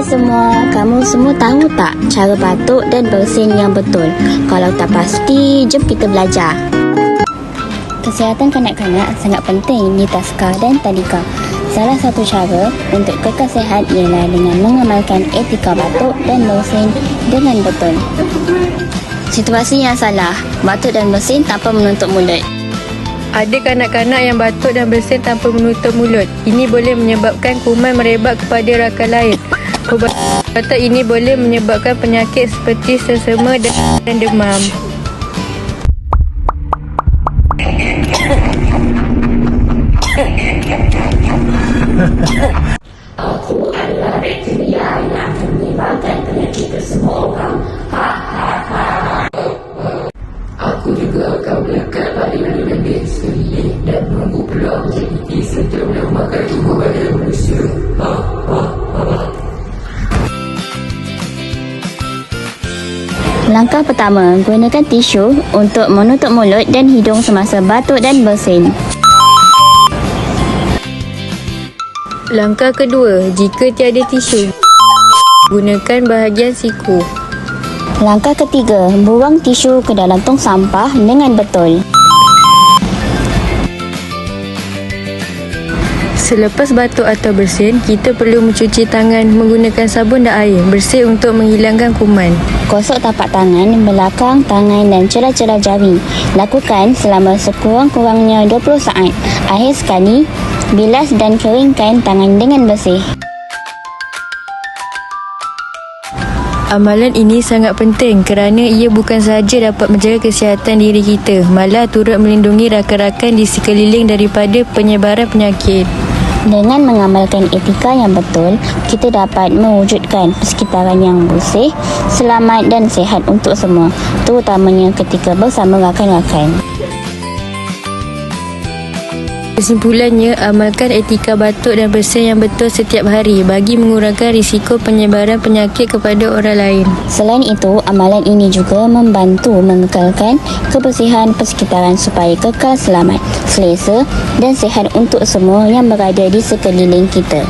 semua, kamu semua tahu tak cara batuk dan bersin yang betul? Kalau tak pasti, jom kita belajar. Kesihatan kanak-kanak sangat penting di Tazkar dan Tadika. Salah satu cara untuk kekal sihat ialah dengan mengamalkan etika batuk dan bersin dengan betul. Situasi yang salah, batuk dan bersin tanpa menutup mulut. Ada kanak-kanak yang batuk dan bersin tanpa menutup mulut. Ini boleh menyebabkan kuman merebak kepada rakan lain. Batuk ini boleh menyebabkan penyakit seperti selsema dan demam. Aku adalah bakteria yang menyebabkan penyakit ke semua orang. Aku juga akan melekat pada lendir sekeliling dan menunggu peluang opportunity serta menyelamatkan tubuh badan manusia. Langkah pertama, gunakan tisu untuk menutup mulut dan hidung semasa batuk dan bersin. Langkah kedua, jika tiada tisu, gunakan bahagian siku. Langkah ketiga, buang tisu ke dalam tong sampah dengan betul. Selepas batuk atau bersin, kita perlu mencuci tangan menggunakan sabun dan air bersih untuk menghilangkan kuman. Gosok tapak tangan, belakang tangan dan celah-celah jari. Lakukan selama sekurang-kurangnya 20 saat. Akhir sekali, bilas dan keringkan tangan dengan bersih. Amalan ini sangat penting kerana ia bukan sahaja dapat menjaga kesihatan diri kita, malah turut melindungi rakan-rakan di sekeliling daripada penyebaran penyakit. Dengan mengamalkan etika yang betul, kita dapat mewujudkan persekitaran yang bersih, selamat dan sihat untuk semua, terutamanya ketika bersama rakan-rakan. Kesimpulannya, amalkan etika batuk dan bersin yang betul setiap hari bagi mengurangkan risiko penyebaran penyakit kepada orang lain. Selain itu, amalan ini juga membantu mengekalkan kebersihan persekitaran supaya kekal selamat, selesa dan sihat untuk semua yang berada di sekeliling kita.